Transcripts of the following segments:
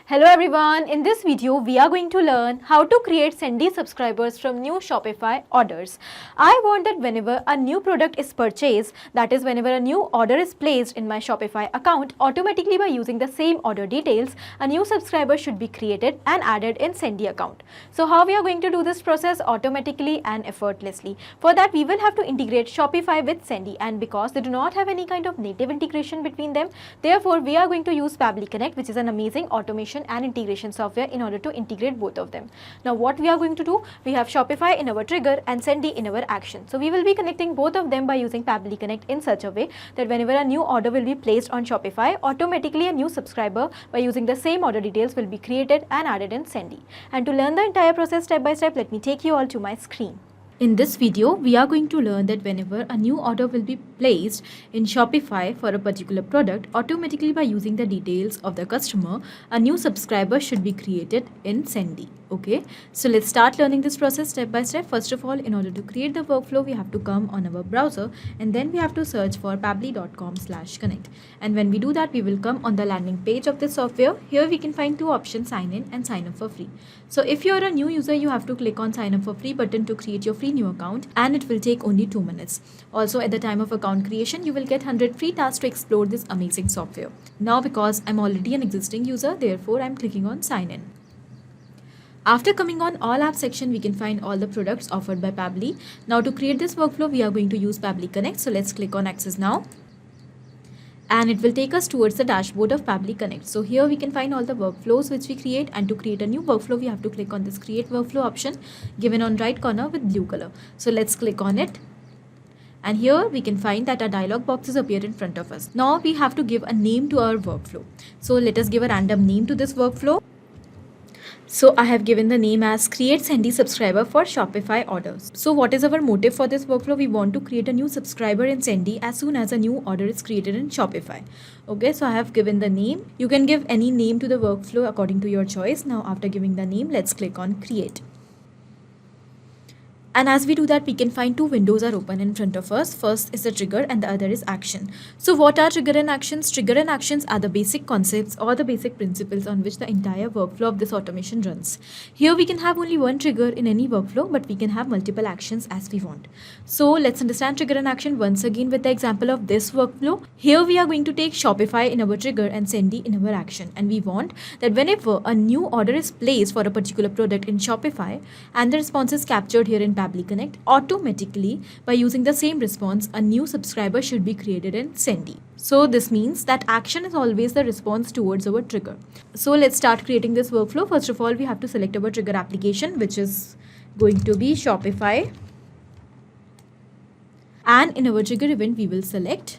Hello everyone, in this video we are going to learn how to create Sendy subscribers from new Shopify orders. I want that whenever a new product is purchased, that is whenever a new order is placed in my Shopify account, automatically by using the same order details, a new subscriber should be created and added in Sendy account. So how we are going to do this process automatically and effortlessly? For that we will have to integrate Shopify with Sendy, and because they do not have any kind of native integration between them, therefore we are going to use Pabbly Connect, which is an amazing automation and integration software in order to integrate both of them. Now what we are going to do, we have Shopify in our trigger and Sendy in our action. So we will be connecting both of them by using Pabbly Connect in such a way that whenever a new order will be placed on Shopify, automatically a new subscriber by using the same order details will be created and added in Sendy. And to learn the entire process step by step, let me take you all to my screen. In this video, we are going to learn that whenever a new order will be placed in Shopify for a particular product, automatically by using the details of the customer, a new subscriber should be created in Sendy. Okay, so let's start learning this process step by step. First of all, in order to create the workflow, we have to come on our browser and then we have to search for pabbly.com/connect. And when we do that, we will come on the landing page of this software. Here we can find two options: sign in and sign up for free. So if you're a new user, you have to click on sign up for free button to create your free new account, and it will take only 2 minutes. Also, at the time of account creation, you will get 100 free tasks to explore this amazing software. Now because I'm already an existing user, therefore I'm clicking on sign in. After coming on all apps section, we can find all the products offered by Pabbly. Now to create this workflow, we are going to use Pabbly Connect. So let's click on access now. And it will take us towards the dashboard of Pabbly Connect. So here we can find all the workflows which we create, and to create a new workflow, we have to click on this create workflow option given on right corner with blue color. So let's click on it. And here we can find that our dialog boxes appear in front of us. Now we have to give a name to our workflow. So let us give a random name to this workflow. So I have given the name as create Sendy subscriber for Shopify orders. So what is our motive for this workflow? We want to create a new subscriber in Sendy as soon as a new order is created in Shopify. Okay, so I have given the name. You can give any name to the workflow according to your choice. Now after giving the name, let's click on create. And as we do that, we can find two windows are open in front of us. First is the trigger and the other is action. So what are trigger and actions? Trigger and actions are the basic concepts or the basic principles on which the entire workflow of this automation runs. Here we can have only one trigger in any workflow, but we can have multiple actions as we want. So let's understand trigger and action once again with the example of this workflow. Here we are going to take Shopify in our trigger and Sendy in our action. And we want that whenever a new order is placed for a particular product in Shopify and the response is captured here in Pabbly Connect, automatically by using the same response, a new subscriber should be created in Sendy. So this means that action is always the response towards our trigger. So let's start creating this workflow. First of all, we have to select our trigger application, which is going to be Shopify. And in our trigger event, we will select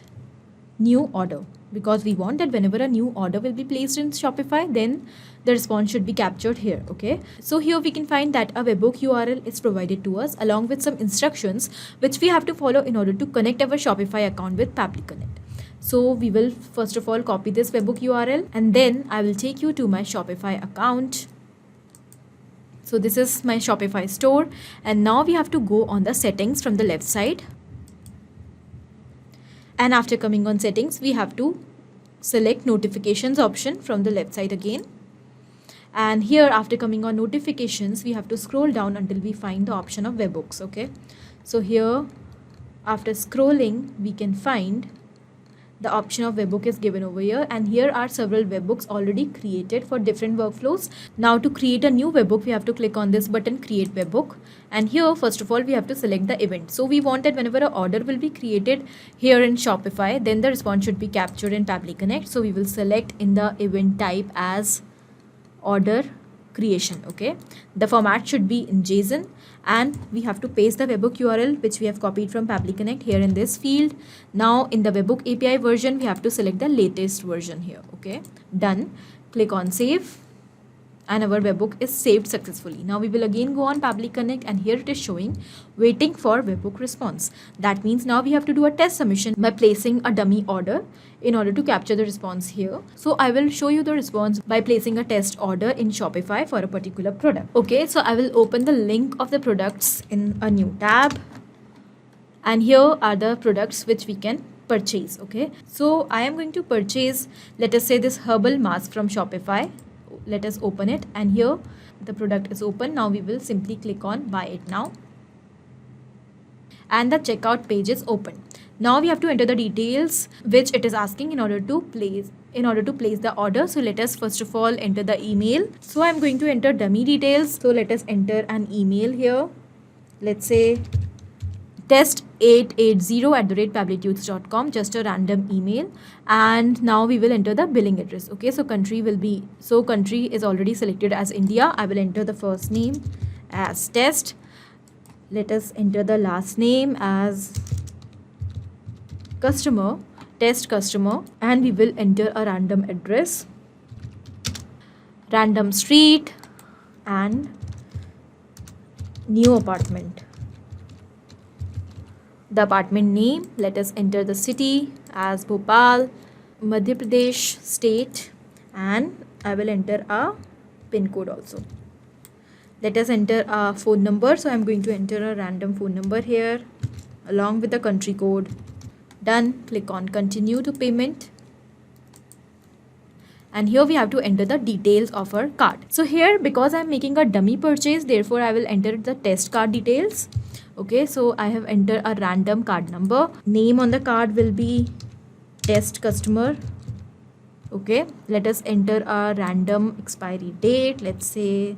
new order, because we want that whenever a new order will be placed in Shopify, then the response should be captured here. Okay, so here we can find that a webhook URL is provided to us along with some instructions which we have to follow in order to connect our Shopify account with Pabbly Connect. So we will first of all copy this webhook URL, and then I will take you to my Shopify account. So this is my Shopify store, and now we have to go on the settings from the left side. And after coming on settings, we have to select notifications option from the left side again. And here after coming on notifications, we have to scroll down until we find the option of webhooks. Okay, so here after scrolling, we can find the option of webhook is given over here, and here are several webhooks already created for different workflows. Now to create a new webhook, we have to click on this button create webhook, and here first of all we have to select the event. So we want that whenever an order will be created here in Shopify, then the response should be captured in Pabbly Connect. So we will select in the event type as order creation. Okay, the format should be in JSON, and we have to paste the webhook URL which we have copied from Pabbly Connect here in this field. Now in the webhook API version, we have to select the latest version here. Okay, done. Click on save, and our webhook is saved successfully. Now we will again go on Pabbly Connect, and here it is showing waiting for webhook response. That means now we have to do a test submission by placing a dummy order in order to capture the response here. So I will show you the response by placing a test order in Shopify for a particular product. Okay, so I will open the link of the products in a new tab, and here are the products which we can purchase. Okay, so I am going to purchase, let us say, this herbal mask from Shopify. let us open it, and here the product is open. Now we will simply click on buy it now, and the checkout page is open. Now we have to enter the details which it is asking in order to place the order. So let us first of all enter the email. So I'm going to enter dummy details. So let us enter an email here. Let's say test880@pablitudes.com, just a random email. And now we will enter the billing address. Okay, so country is already selected as India. I will enter the first name as test. Let us enter the last name as customer, test customer, and we will enter a random address, random street, and new apartment. The apartment name, let us enter the city as Bhopal, Madhya Pradesh state, and I will enter a pin code also. Let us enter a phone number. So I'm going to enter a random phone number here along with the country code. Done. Click on continue to payment. And here we have to enter the details of our card. So here, because I'm making a dummy purchase, therefore I will enter the test card details. Okay, so I have entered a random card number. Name on the card will be test customer. Okay, let us enter a random expiry date. Let's say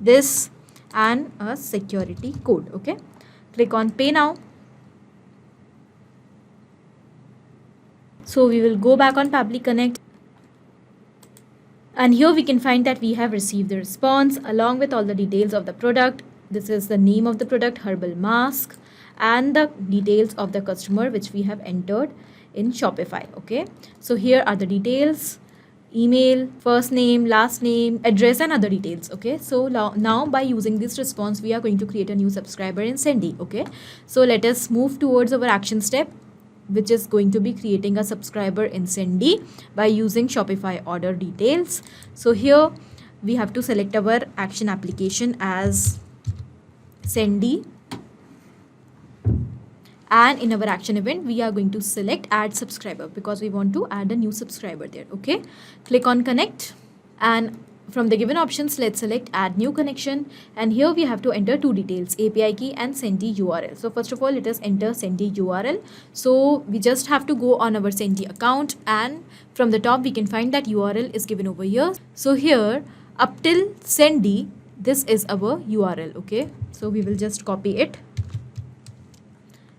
this, and a security code. Okay, click on pay now. So we will go back on Pabbly Connect, and here we can find that we have received the response along with all the details of the product. This is the name of the product, herbal mask, and the details of the customer which we have entered in Shopify. Okay, so here are the details: email, first name, last name, address, and other details. Okay, so now by using this response, we are going to create a new subscriber in Sendy. Okay, so let us move towards our action step, which is going to be creating a subscriber in Sendy by using Shopify order details. So here we have to select our action application as Sendy, and in our action event we are going to select add subscriber because we want to add a new subscriber there. Okay, click on connect, and from the given options, let's select add new connection, and here we have to enter two details, API key and Sendy URL. So first of all, let us enter Sendy URL. So we just have to go on our Sendy account, and from the top we can find that URL is given over here. So here up till Sendy, this is our URL. Okay, so we will just copy it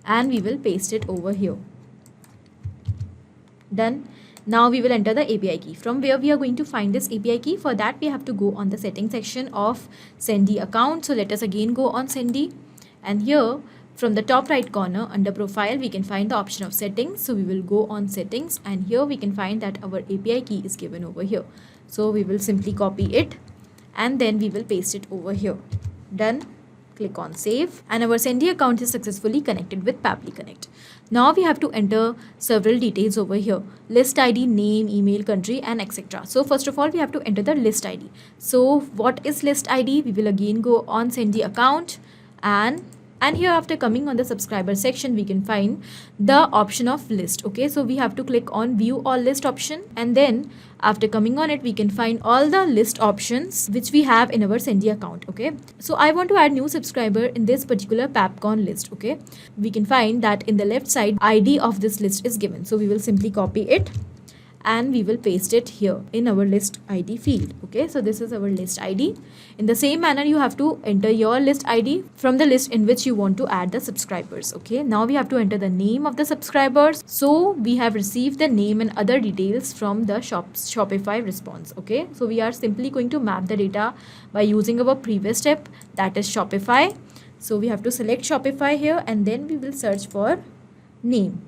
and we will paste it over here. Done. Now we will enter the API key. From where we are going to find this API key? For that we have to go on the settings section of Sendy account. So let us again go on Sendy, and here from the top right corner under profile we can find the option of settings. So we will go on settings, and here we can find that our API key is given over here. So we will simply copy it and then we will paste it over here. Done. Click on save, and our Sendy account is successfully connected with Pabbly Connect. Now we have to enter several details over here: list ID, name, email, country, and etc. So first of all, we have to enter the list ID. So what is list ID? We will again go on Sendy account, and here after coming on the subscriber section we can find the option of list. Okay, so we have to click on view all list option, and then after coming on it we can find all the list options which we have in our Sendy account. Okay, so I want to add new subscriber in this particular Papcon list. Okay, we can find that in the left side ID of this list is given, so we will simply copy it and we will paste it here in our list ID field. Okay, so this is our list ID. In the same manner, you have to enter your list ID from the list in which you want to add the subscribers. Okay, now we have to enter the name of the subscribers. So we have received the name and other details from the Shopify response. Okay, so we are simply going to map the data by using our previous step, that is Shopify. So we have to select Shopify here, and then we will search for name.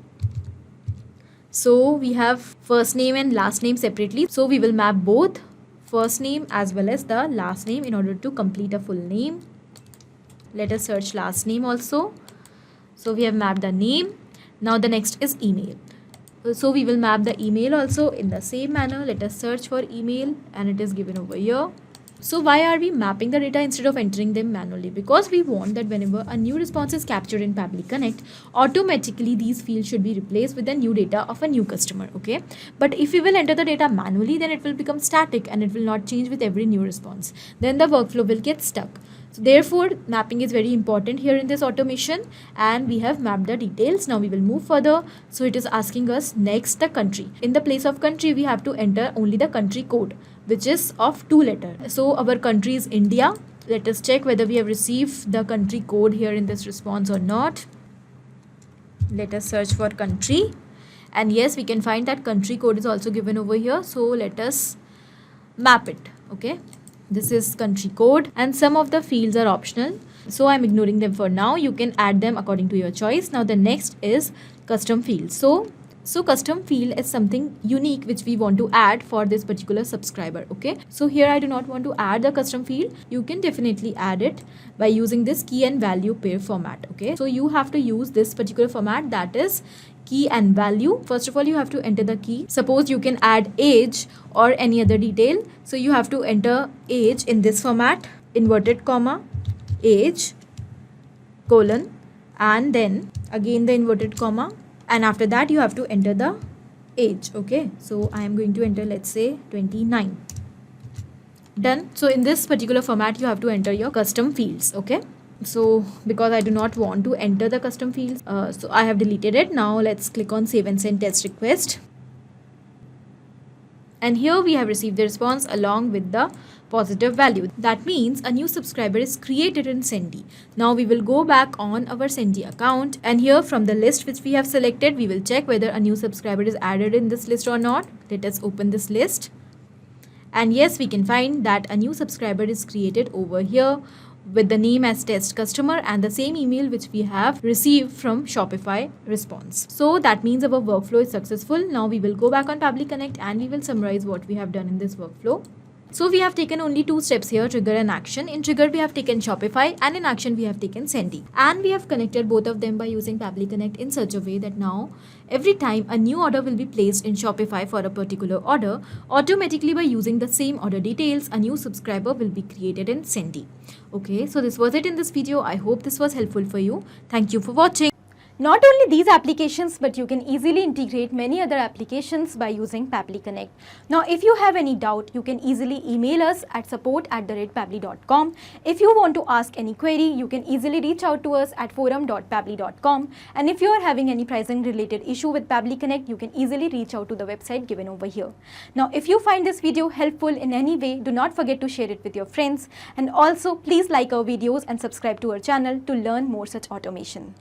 So we have first name and last name separately. So we will map both first name as well as the last name in order to complete a full name. Let us search last name also. So we have mapped the name. Now the next is email. So we will map the email also in the same manner. Let us search for email, and it is given over here. So why are we mapping the data instead of entering them manually? Because we want that whenever a new response is captured in Pabbly Connect, automatically these fields should be replaced with the new data of a new customer, okay? But if we will enter the data manually, then it will become static and it will not change with every new response. Then the workflow will get stuck. So therefore, mapping is very important here in this automation, and we have mapped the details. Now we will move further. So it is asking us next the country. In the place of country, we have to enter only the country code, which is of 2 letters. So our country is India. Let us check whether we have received the country code here in this response or not. Let us search for country. And yes, we can find that country code is also given over here. So let us map it, okay? This is country code and some of the fields are optional. So I'm ignoring them for now. You can add them according to your choice. Now the next is custom fields. So custom field is something unique which we want to add for this particular subscriber, okay? So here I do not want to add the custom field. You can definitely add it by using this key and value pair format, okay? So you have to use this particular format, that is key and value. First of all, you have to enter the key. Suppose you can add age or any other detail. So you have to enter age in this format, inverted comma, age, colon, and then again the inverted comma, and after that you have to enter the age, okay? So I am going to enter, let's say 29. Done. So in this particular format you have to enter your custom fields, okay? So because I do not want to enter the custom fields, so I have deleted it. Now let's click on save and send test request. And here we have received the response along with the positive value. That means a new subscriber is created in Sendy. Now we will go back on our Sendy account, and here from the list which we have selected, we will check whether a new subscriber is added in this list or not. Let us open this list. And yes, we can find that a new subscriber is created over here with the name as test customer and the same email which we have received from Shopify response. So that means our workflow is successful. Now we will go back on Pabbly Connect and we will summarize what we have done in this workflow. So we have taken only 2 steps here, trigger and action. In trigger we have taken Shopify and in action we have taken Sendy. And we have connected both of them by using Pabbly Connect in such a way that now every time a new order will be placed in Shopify for a particular order, automatically by using the same order details, a new subscriber will be created in Sendy. Okay, so this was it in this video. I hope this was helpful for you. Thank you for watching. Not only these applications, but you can easily integrate many other applications by using Pabbly Connect. Now, if you have any doubt, you can easily email us at support@pabbly.com. If you want to ask any query, you can easily reach out to us at forum.pabbly.com. And if you are having any pricing related issue with Pabbly Connect, you can easily reach out to the website given over here. Now, if you find this video helpful in any way, do not forget to share it with your friends. And also, please like our videos and subscribe to our channel to learn more such automation.